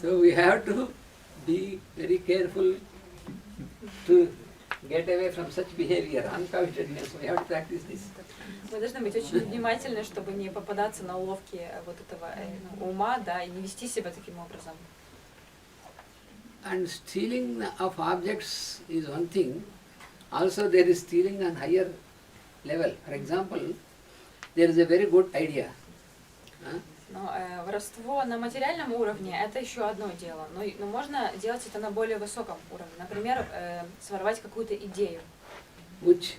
So we have to be very careful to get away from such behavior, uncovetedness. We have to practice this. Мы должны быть очень внимательны, чтобы не попадаться на уловки вот этого ума, да, и не вести себя таким образом. And stealing of objects is one thing. Also there is stealing on higher level. For example, there is a very good idea. Но воровство на материальном уровне – это еще одно дело. Но можно делать это на более высоком уровне. Например, своровать какую-то идею. Which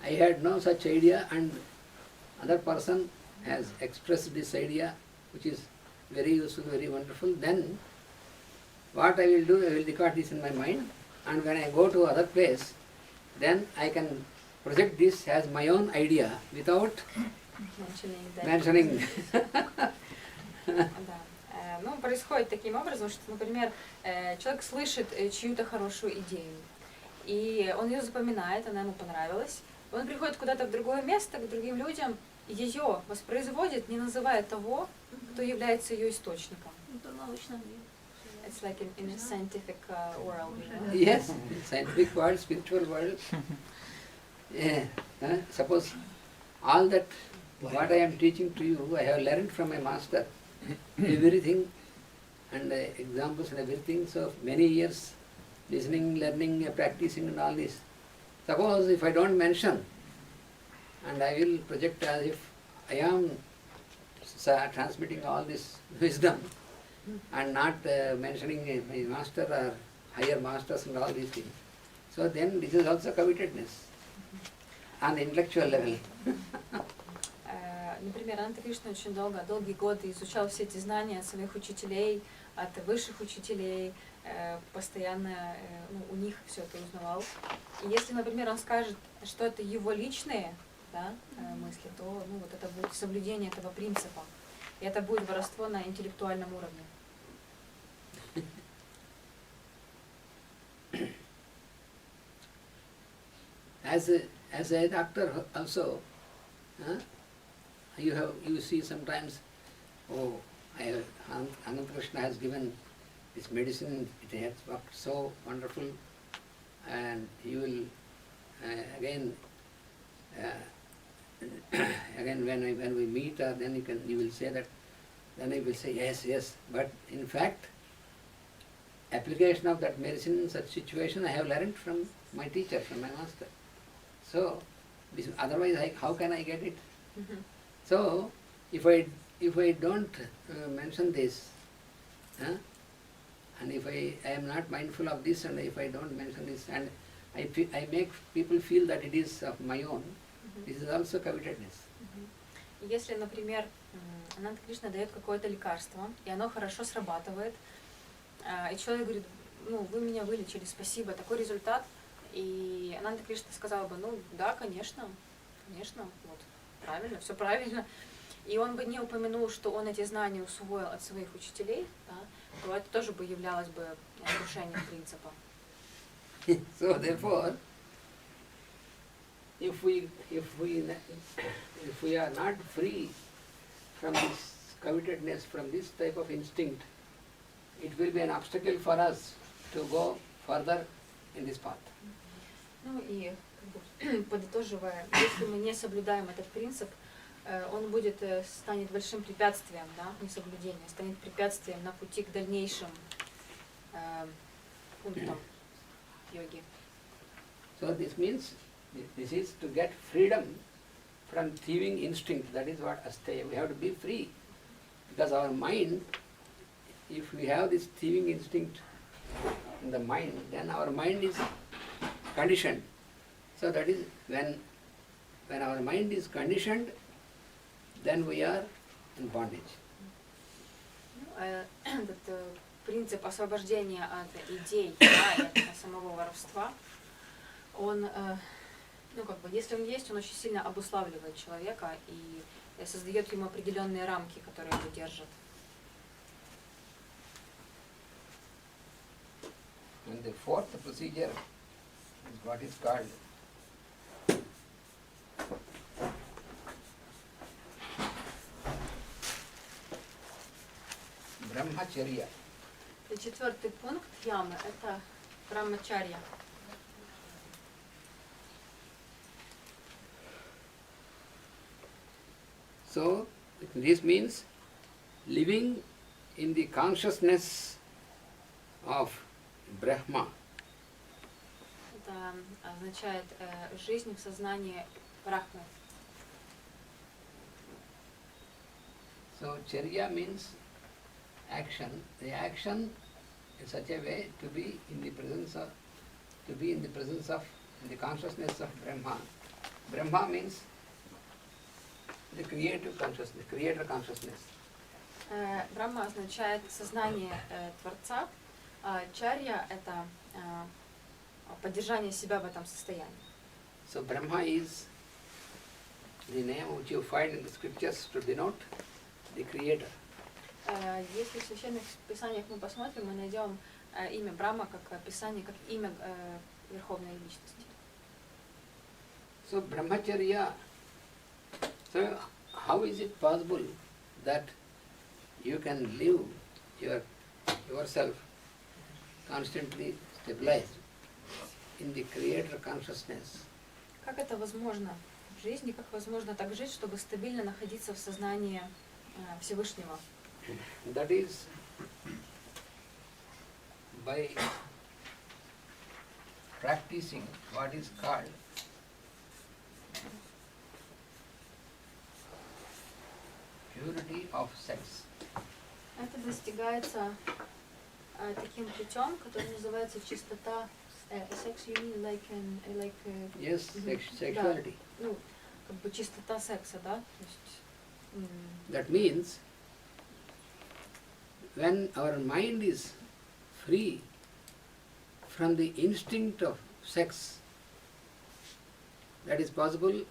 I had no such idea, and other person has expressed this idea, which is very useful, very wonderful. Then what I will do, I will record this in my mind, and when I go to other place, then I can project this as my own idea without mentioning. Ну, происходит таким образом, что, например, человек слышит чью-то хорошую идею, и он ее запоминает, она ему понравилась. Он приходит куда-то в другое место, к другим людям, ее воспроизводит, не называя того, кто является ее источником. It's like in a scientific world. Yes, scientific world, spiritual world. Yeah. Suppose all that what I am teaching to you, I have learned from my master. Everything and examples and everything. So many years listening, learning, practicing and all this. Suppose if I don't mention, and I will project as if I am transmitting all this wisdom and not mentioning my master or higher masters and all these things. So then this is also covetedness on the intellectual level. Например, Ананта Кришна очень долгие годы изучал все эти знания от своих учителей, от высших учителей, постоянно у них все это узнавал. И если, например, он скажет, что это его личные, да, мысли, то вот это будет соблюдение этого принципа. И это будет воровство на интеллектуальном уровне. As a doctor also, you see sometimes, Ananta Krishna has given this medicine, it has worked so wonderful, and you will again when we meet, or then you will say that, then I will say yes, but in fact, application of that medicine in such situation I have learned from my teacher, from my master. So, otherwise how can I get it? Mm-hmm. So, if I don't mention this, and if I am not mindful of this, and if I don't mention this, and I make people feel that it is of my own, this is also covetedness. Если, например, Ананта Кришна дает какое-то лекарство, и оно хорошо срабатывает, и человек говорит, вы меня вылечили, спасибо, такой результат, и Ананта Кришна сказала бы, да, конечно, вот, правильно, все правильно, и он бы не упомянул, что он эти знания усвоил от своих учителей, да, то это тоже бы являлось бы нарушением принципа. So therefore, if we are not free from this covetedness, from this type of instinct, it will be an obstacle for us to go further in this path. Ну и подытоживая, если мы не соблюдаем этот принцип, он станет большим препятствием, да, несоблюдение, станет препятствием на пути к дальнейшим пунктам йоги. So this means, this is to get freedom from thieving instinct. That is what asteya. We have to be free. Because our mind, if we have this thieving instinct in the mind, then our mind is conditioned. So that is when our mind is conditioned, then we are in bondage. Этот принцип освобождения от идей, да, и от самого воровства, он, если он есть, он очень сильно обуславливает человека и создает ему определенные рамки, которые его держат. And the fourth procedure is what is called brahmacharya. И 4-й пункт ямы – это брамачарья. So, this means living in the consciousness of Brahma. Это означает жизнь в сознании Брахмы. So, charya means action. The action in such a way to be in the presence of, in the consciousness of Brahma. Brahma means the creative consciousness, creator consciousness. Брахма означает сознание Творца, а чарья – это поддержание себя в этом состоянии. So Brahma is the name which you find in the scriptures to denote the creator. Если в священных писаниях мы посмотрим, мы найдем имя Брахма как описание, как имя Верховной Личности. So Brahmacharya, so how is it possible that you can live yourself constantly stabilized in the creator consciousness? Как это возможно в жизни, как возможно так жить, чтобы стабильно находиться в сознании Всевышнего? That is by practicing what is called purity of sex. Это достигается таким путем, который называется чистота. Sex, you mean like Yes, sexuality. Да, ну, как бы чистота секса, да? То есть, That means when our mind is free from the instinct of sex, that is possible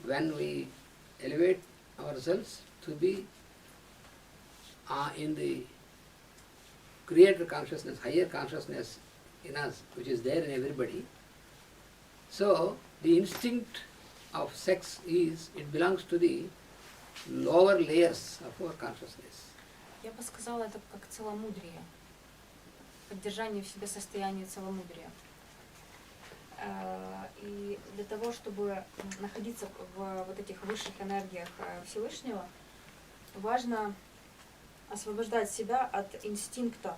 when we elevate ourselves to be in the creator consciousness, higher consciousness in us, which is there in everybody. So, the instinct of sex it belongs to the lower layers of our consciousness. Я бы сказала, это как целомудрие, поддержание в себе состояния целомудрия. И для того, чтобы находиться в вот этих высших энергиях Всевышнего, важно освобождать себя от инстинкта,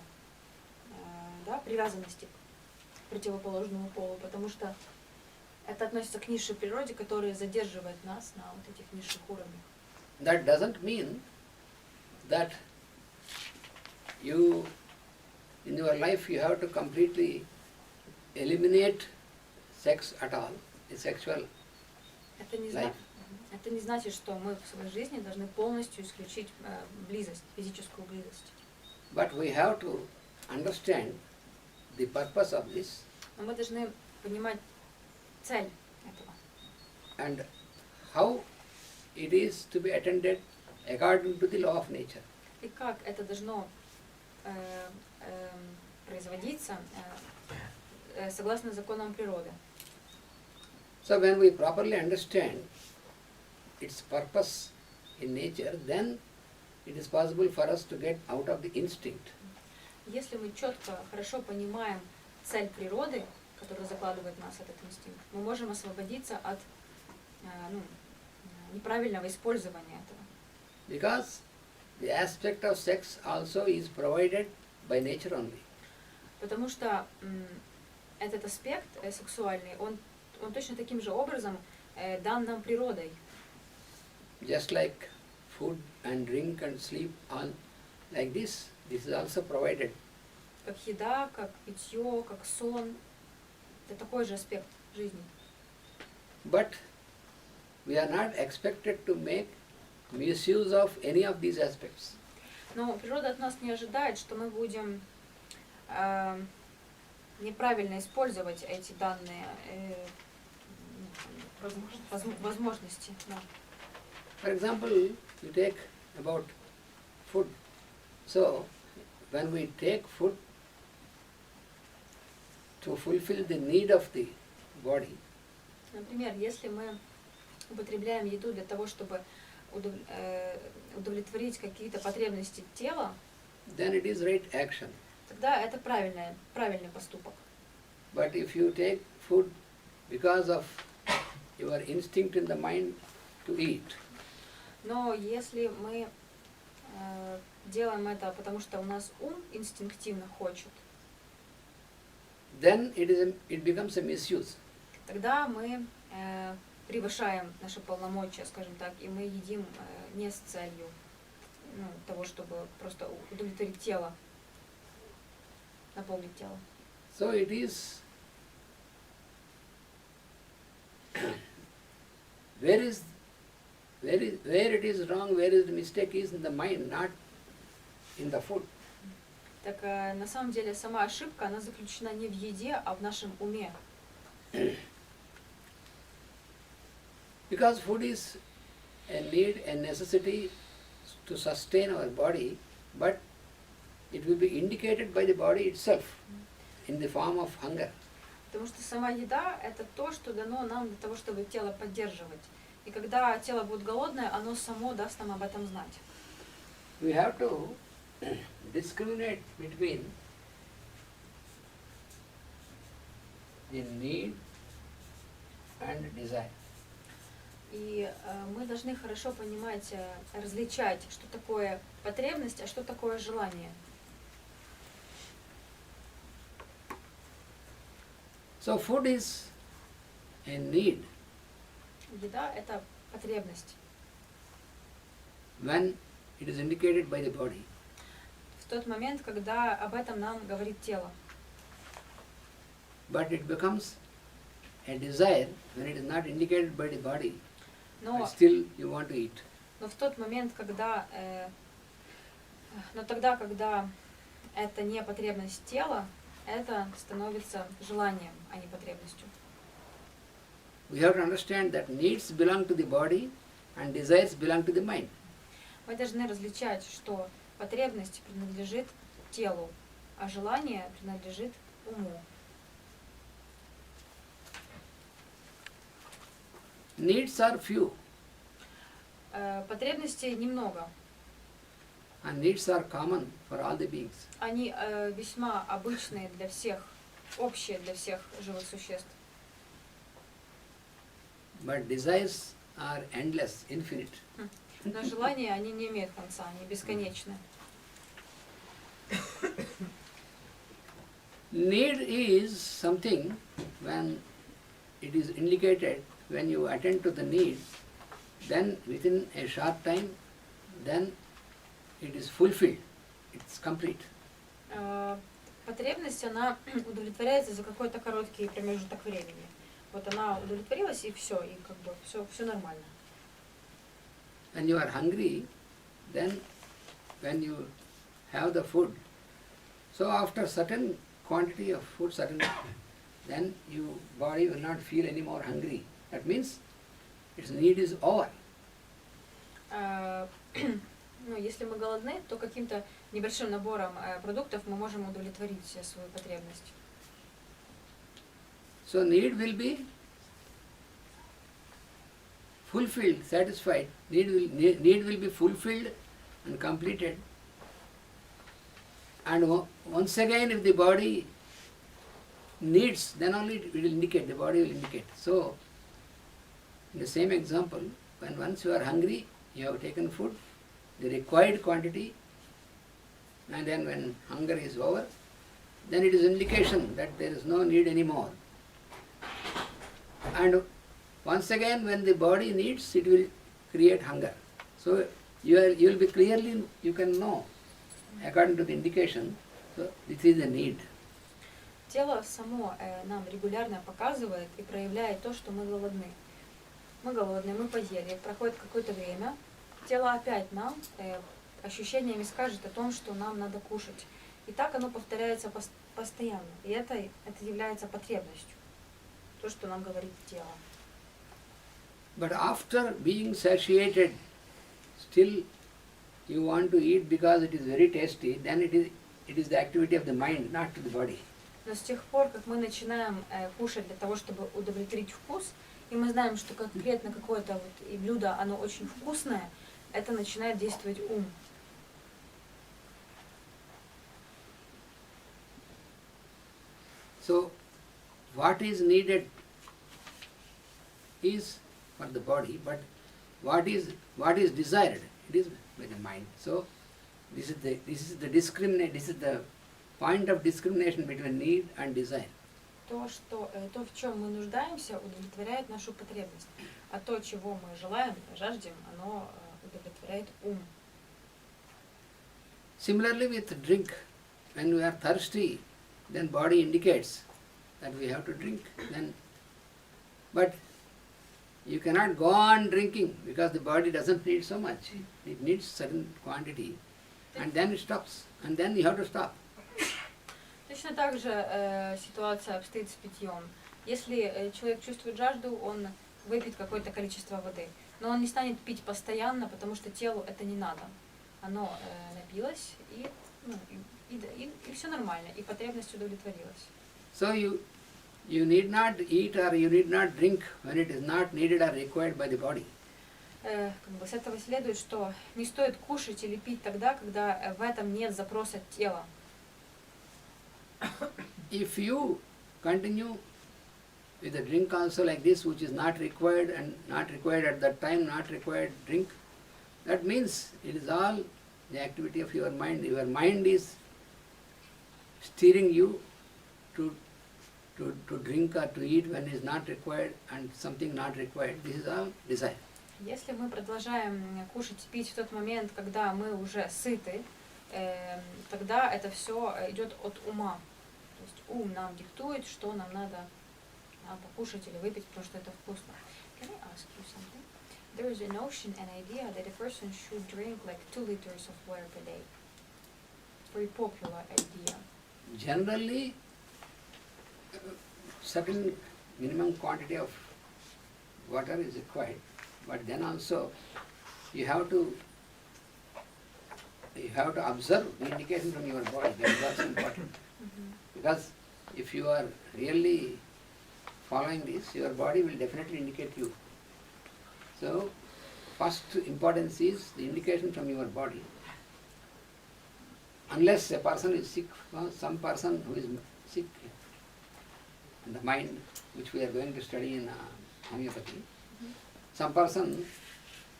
да, привязанности к противоположному полу, потому что это относится к низшей природе, которая задерживает нас на вот этих низших уровнях. That doesn't mean that in your life you have to completely eliminate sex at all, the sexual life. Это не значит, что мы в своей жизни должны полностью исключить близость, физическую близость. But we have to understand the purpose of this. Но мы должны понимать цель этого. And how it is to be attended according to the law of nature. И как это должно производиться согласно законам природы. So when we properly understand its purpose in nature, then it is possible for us to get out of the instinct. Если мы четко, хорошо понимаем цель природы, которая закладывает в нас этот инстинкт, мы можем освободиться от неправильного использования этого. Because the aspect of sex also is provided by nature only. Потому что этот аспект сексуальный, он точно таким же образом дан нам природой. Just like food and drink and sleep, all like this is also provided. Как еда, как питье, как сон. Это такой же аспект жизни. But we are not expected to make misuse of any of these aspects. Но природа от нас не ожидает, что мы будем неправильно использовать эти данные возможности. Да. For example, you take about food. So, when we take food to fulfill the need of the body, Например, если мы употребляем еду для того, чтобы удовлетворить какие-то потребности тела, then it is right action. тогда это правильный поступок. But if you take food because of your instinct in the mind to eat, Но если мы делаем это, потому что у нас ум инстинктивно хочет, then it becomes a misuse. тогда мы превышаем наши полномочия, скажем так, и мы едим не с целью того, чтобы просто удовлетворить тело, наполнить тело. So it is where it is wrong, where is the mistake is in the mind, not in the food. Так на самом деле сама ошибка, она заключена не в еде, а в нашем уме. Because food is a need, a necessity to sustain our body, but it will be indicated by the body itself in the form of hunger. Потому что сама еда – это то, что дано нам для того, чтобы тело поддерживать. И когда тело будет голодное, оно само даст нам об этом знать. We have to discriminate between the need and desire. И мы должны хорошо понимать, различать, что такое потребность, а что такое желание. So food is a need Еда – это потребность. when it is indicated by the body. В тот момент, когда об этом нам говорит тело. But it becomes a desire when it is not indicated by the body, Но, but still you want to eat. но в тот момент, когда, но тогда, когда это не потребность тела, это становится желанием, а не потребностью. We have to understand that needs belong to the body and desires belong to the mind. Мы должны различать, что потребность принадлежит телу, а желание принадлежит уму. Needs are few Потребностей немного. and needs are common for all the beings. Они весьма обычные для всех, общие для всех живых существ. But desires are endless, infinite. Но желания, они не имеют конца, они бесконечны. Need is something when it is indicated, when you attend to the need, then within a short time, then it is fulfilled, it's complete. Потребность, она удовлетворяется за какой-то короткий промежуток времени. Вот она удовлетворилась, и все, и как бы все нормально. When you are hungry, then when you have the food, so after certain quantity of food, then your body will not feel any more hungry. That means its need is over. Ну, если мы голодны, то каким-то небольшим набором продуктов мы можем удовлетворить свою потребность. So need will be fulfilled, satisfied. Need will be fulfilled and completed. And once again, if the body needs, then only it will indicate, the body will indicate. So, in the same example, when once you are hungry, you have taken food, the required quantity, and then when hunger is over, then it is indication that there is no need anymore. And once again, when the body needs, it will create hunger. So you will be clearly, you can know, according to the indication, so this is the need. Тело само нам регулярно показывает и проявляет то, что мы голодны. Мы голодны, мы поели, проходит какое-то время, тело опять нам ощущениями скажет о том, что нам надо кушать. И так оно повторяется постоянно. И это является потребностью. То, что нам говорит тело. But after being satiated, still you want to eat because it is very tasty, then it is the activity of the mind, not to the body. Но с тех пор, как мы начинаем кушать для того, чтобы удовлетворить вкус, и мы знаем, что конкретно какое-то вот и блюдо, оно очень вкусное, это начинает действовать ум. So, what is needed is for the body, but what is desired, it is by the mind. So, this is the point of discrimination between need and desire. То, в чем мы нуждаемся, удовлетворяет нашу потребность. А то, чего мы желаем, жаждем, оно удовлетворяет ум. Similarly with drink, when we are thirsty, then body indicates that we have to drink. But you cannot go on drinking because the body doesn't need so much. It needs certain quantity, and then it stops, and then you have to stop. Точно так же ситуация обстоит с питьем. Если человек чувствует жажду, он выпьет какое-то количество воды. Но он не станет пить постоянно, потому что телу это не надо. Оно напилось, и все нормально, и потребность удовлетворилась. So you need not eat or you need not drink when it is not needed or required by the body. С этого следует, что не стоит кушать или пить тогда, когда в этом нет запроса тела. If you continue with a drink also like this, which is not required and not required at that time, not required drink, that means it is all the activity of your mind. Your mind is steering you to drink or to eat when it is not required and something not required. This is all desire. Если мы продолжаем кушать и пить в тот момент, когда мы уже сыты, тогда это все идет от ума. То есть ум нам диктует, что нам надо покушать или выпить, потому что это вкусно. Can I ask you something? There is a notion, an idea that a person should drink like 2 liters of water per day. It's a very popular idea. Generally, certain minimum quantity of water is required, but then also you have to observe the indication from your body. That is also important. Because if you are really following this, your body will definitely indicate you. So, first importance is the indication from your body. Unless a person is sick, some person who is sick in the mind, which we are going to study in homeopathy, some person,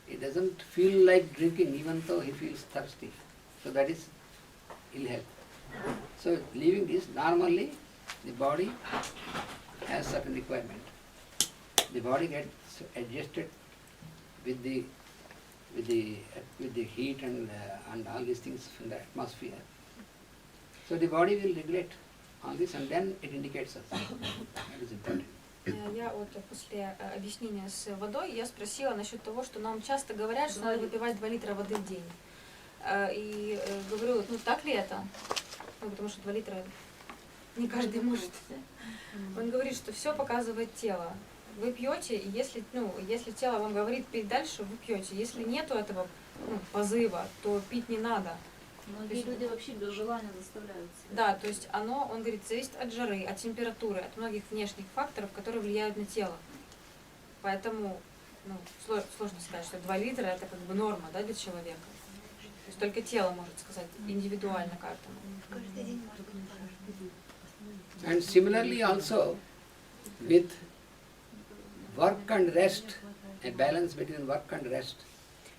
he doesn't feel like drinking even though he feels thirsty. So that is ill health. So leaving this, normally the body has certain requirement. The body gets adjusted with the heat and all these things from the atmosphere. So the body will regulate all this and then it indicates us. That is important. Я вот после объяснения с водой, я спросила насчет того, что нам часто говорят, что надо выпивать 2 литра воды в день. И говорю, ну так ли это? Ну, потому что 2 литра не каждый может. Он говорит, что все показывает тело. Вы пьете, и если тело вам говорит пить дальше, вы пьете. Если нету этого позыва, то пить не надо. Многие люди вообще без желания заставляются. Да, то есть он говорит, зависит от жары, от температуры, от многих внешних факторов, которые влияют на тело. Поэтому сложно сказать, что 2 литра это как бы норма, да, для человека. То есть только тело может сказать индивидуально каждому. And similarly also with work and rest, a balance between work and rest.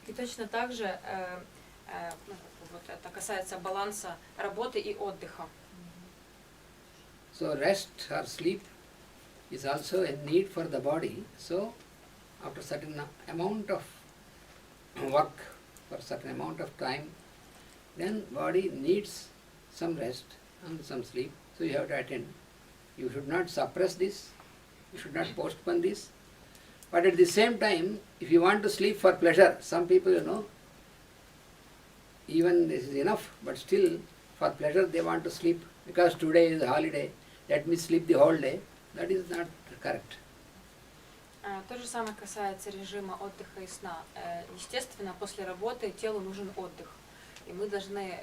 И точно так же вот это касается баланса работы и отдыха. So rest or sleep is also a need for the body. So after certain amount of work, for certain amount of time, then body needs some rest and some sleep. So you have to attend. You should not suppress this. You should not postpone this. But at the same time, if you want to sleep for pleasure, some people, even this is enough, but still for pleasure they want to sleep because today is a holiday. Let me sleep the whole day. That is not correct. То же самое касается режима отдыха и сна. Естественно, после работы телу нужен отдых. И мы должны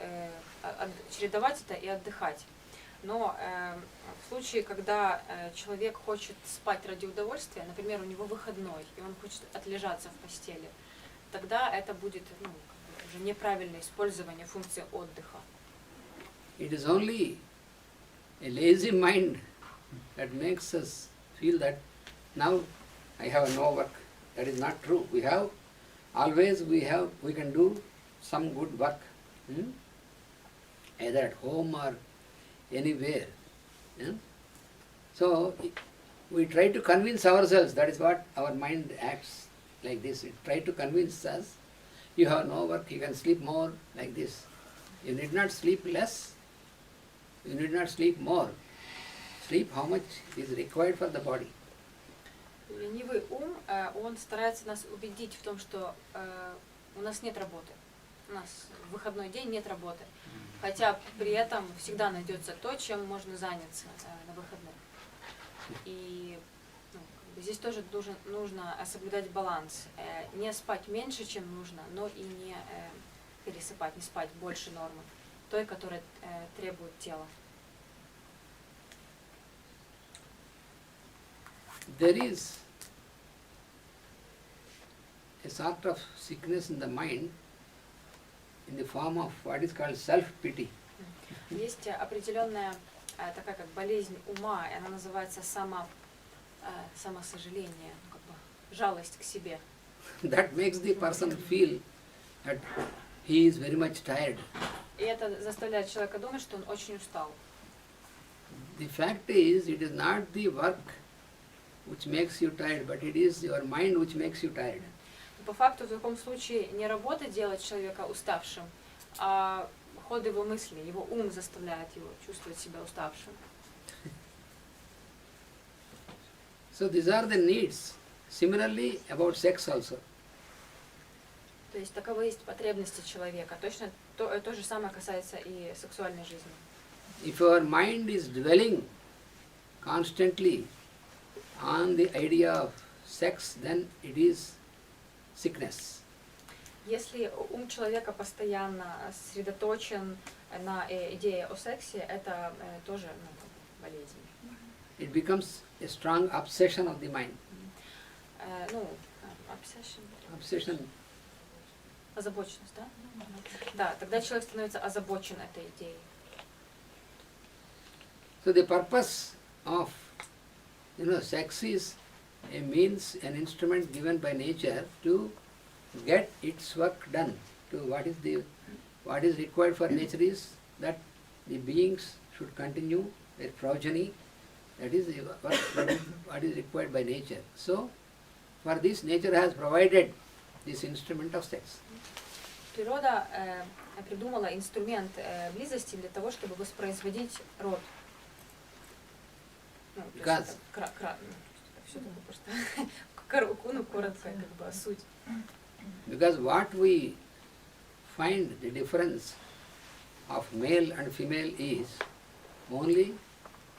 чередовать это и отдыхать. Но в случае, когда человек хочет спать ради удовольствия, например, у него выходной, и он хочет отлежаться в постели, тогда это будет уже неправильное использование функции отдыха. It is only a lazy mind that makes us feel that now I have no work. That is not true. We can do some good work, either at home or anywhere. So we try to convince ourselves, that is what our mind acts like this. It tries to convince us, you have no work, you can sleep more, like this. You need not sleep less, you need not sleep more. Sleep how much is required for the body. Ленивый ум, он старается нас убедить в том, что у нас нет работы. У нас в выходной день нет работы. Хотя при этом всегда найдется то, чем можно заняться на выходных. И здесь тоже нужно соблюдать баланс. Не спать меньше, чем нужно, но и не пересыпать, не спать больше нормы, той, которая требует тело. There is a sort of sickness in the mind in the form of what is called self-pity. Есть определенная такая как болезнь ума, и она называется самосожаление, как бы жалость к себе. That makes the person feel that he is very much tired. И это заставляет человека думать, что он очень устал. The fact is, it is not the work which makes you tired, but it is your mind which makes you tired. По факту в таком случае не работа делает человека уставшим, а ход его мысли, его ум заставляет его чувствовать себя уставшим. So these are the needs. Similarly, about sex also. То есть таковы есть потребности человека. Точно то же самое касается и сексуальной жизни. If your mind is dwelling constantly on the idea of sex, then it is sickness. Если ум человека постоянно сосредоточен на идее о сексе, это тоже болезнь. It becomes a strong obsession of the mind. Obsession. Озабоченность, да? Да, тогда человек становится озабочен этой идеей. So the purpose of sex is a means, an instrument given by nature to get its work done. To what is required for nature is that the beings should continue their progeny. That is what is required by nature. So for this, nature has provided this instrument of sex. Природа придумала инструмент близости для того, чтобы воспроизводить род. Because what we find the difference of male and female is only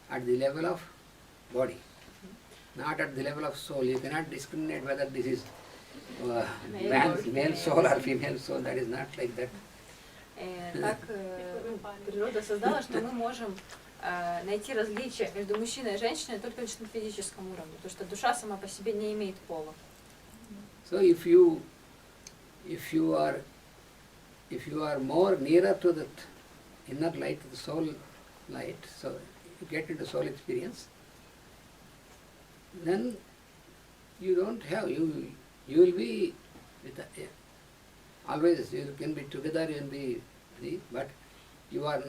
at the level of body, not at the level of soul. You cannot discriminate whether this is male soul or female soul. That is not like that. Так природа создала, что мы можем найти различия между мужчиной и женщиной только лишь на физическом уровне, потому что душа сама по себе не имеет пола. So if you are more nearer to that inner light, the soul light, so you get into soul experience, then you don't have, you will be with always, you can be together, you can be free, but you are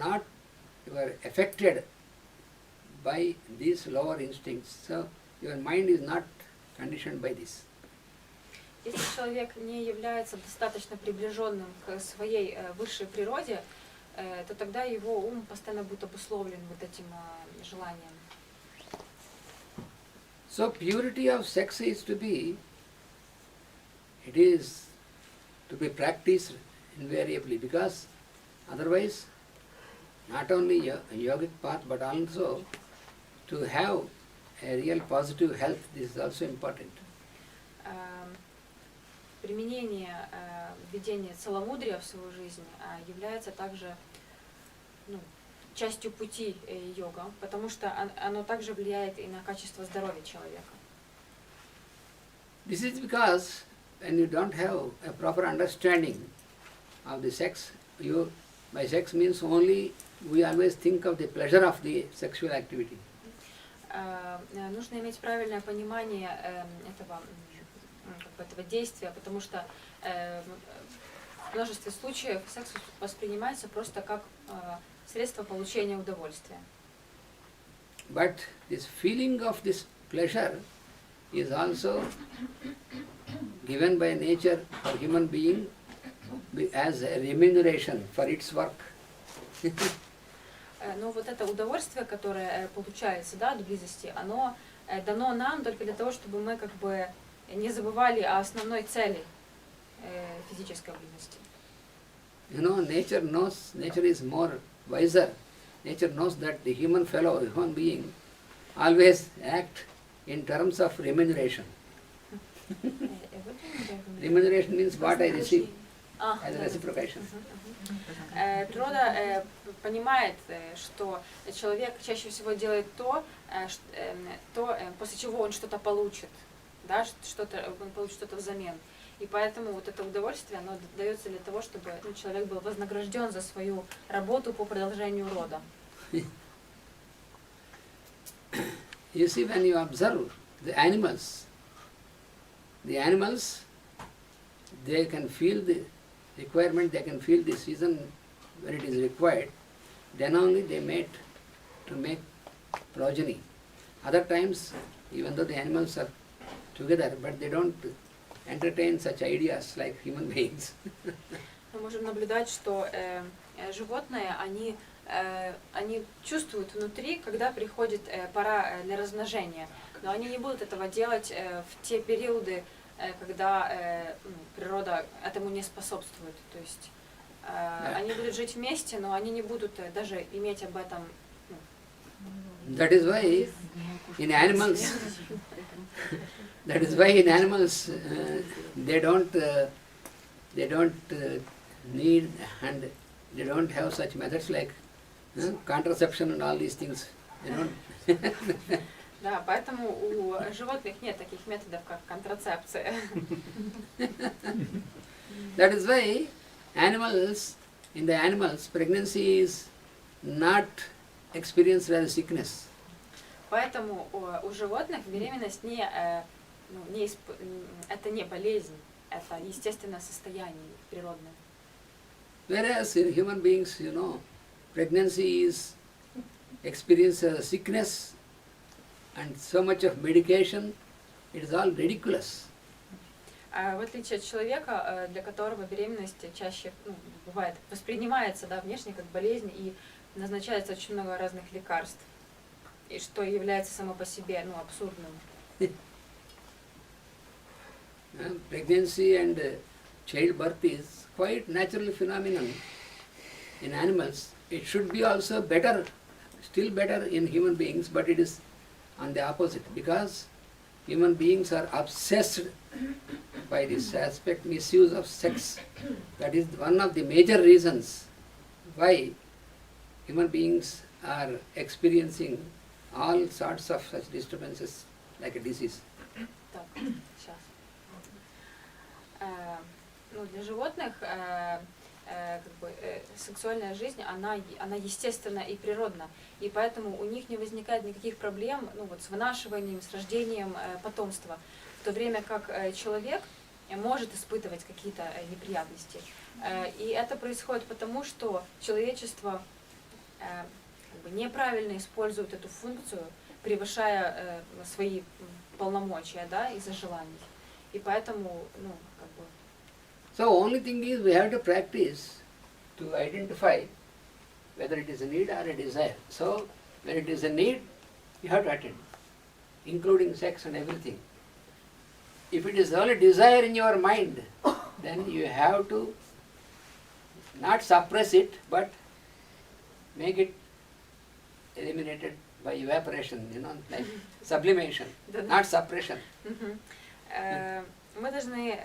affected by these lower instincts. So your mind is not conditioned by this. Если человек не является достаточно приближенным к своей высшей природе, то тогда его ум постоянно будет обусловлен вот этим желанием. So purity of sex is to be practiced invariably, because otherwise not only a yogic path but also to have a real positive health, this is also important. Применение введения целомудрия в свою жизнь является также частью пути йога, потому что оно также влияет и на качество здоровья человека. This is because when you don't have a proper understanding of the sex, by sex means only we always think of the pleasure of the sexual activity. Нужно иметь правильное понимание этого действия, потому что в множестве случаев секс воспринимается просто как средство получения удовольствия. But this feeling of this pleasure is also given by nature for human being as a remuneration for its work. Но вот это удовольствие, которое получается, да, от близости, оно дано нам только для того, чтобы мы как бы не забывали о основной цели физической близости. You know, nature knows, nature is more wiser. Nature knows that the human being, always act in terms of remuneration. Remuneration means what I receive as reciprocation. Природа понимает, что человек чаще всего делает то, после чего он что-то получит, да, он получит что-то взамен. И поэтому вот это удовольствие, оно дается для того, чтобы человек был вознагражден за свою работу по продолжению рода. You see, when you observe the animals, they can feel the requirement, they can feel the season when it is required. Then only they mate to make progeny. Other times, even though the animals are together, but they don't entertain such ideas like human beings. Мы можем наблюдать, что животные, они чувствуют внутри, когда приходит пора для размножения, но они не будут этого делать в те периоды, когда природа этому не способствует. То есть они будут жить вместе, но они не будут даже иметь об этом. That is why in animals, they don't need and they don't have such methods like contraception and all these things. They don't. Да, поэтому у животных нет таких методов, как контрацепция. That is why in the animals, pregnancy is not experienced as a sickness. Поэтому у животных беременность это не болезнь, это естественное состояние природное. Whereas in human beings, pregnancy is experienced as a sickness and so much of medication, it is all ridiculous. В отличие от человека, для которого беременность чаще бывает воспринимается внешне как болезнь и назначается очень много разных лекарств, и что является само по себе абсурдным. Pregnancy and childbirth is quite natural phenomenon in animals. It should be also better, still better in human beings, but it is on the opposite, because human beings are obsessed by this aspect, misuse of sex. That is one of the major reasons why human beings are experiencing all sorts of such disturbances like a disease. Так, сейчас. Для животных сексуальная жизнь, она естественна и природна, и поэтому у них не возникает никаких проблем с вынашиванием, с рождением потомства, в то время как человек может испытывать какие-то неприятности. И это происходит потому, что человечество неправильно использует эту функцию, превышая свои полномочия, из-за желаний. И поэтому, So only thing is we have to practice to identify whether it is a need or a desire. So when it is a need, you have to attend, including sex and everything. If it is only desire in your mind, then you have to not suppress it, but make it eliminated by evaporation, like sublimation, not suppression. Мы должны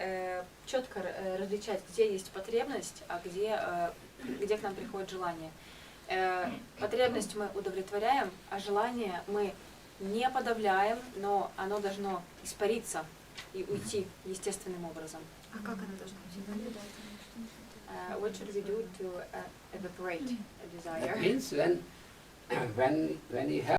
четко различать, где есть потребность, а где к нам приходит желание. Потребность мы удовлетворяем, а желание мы не подавляем, но оно должно испариться и уйти естественным образом. А как оно должно уйти? What should we do to evaporate a desire? That means when you have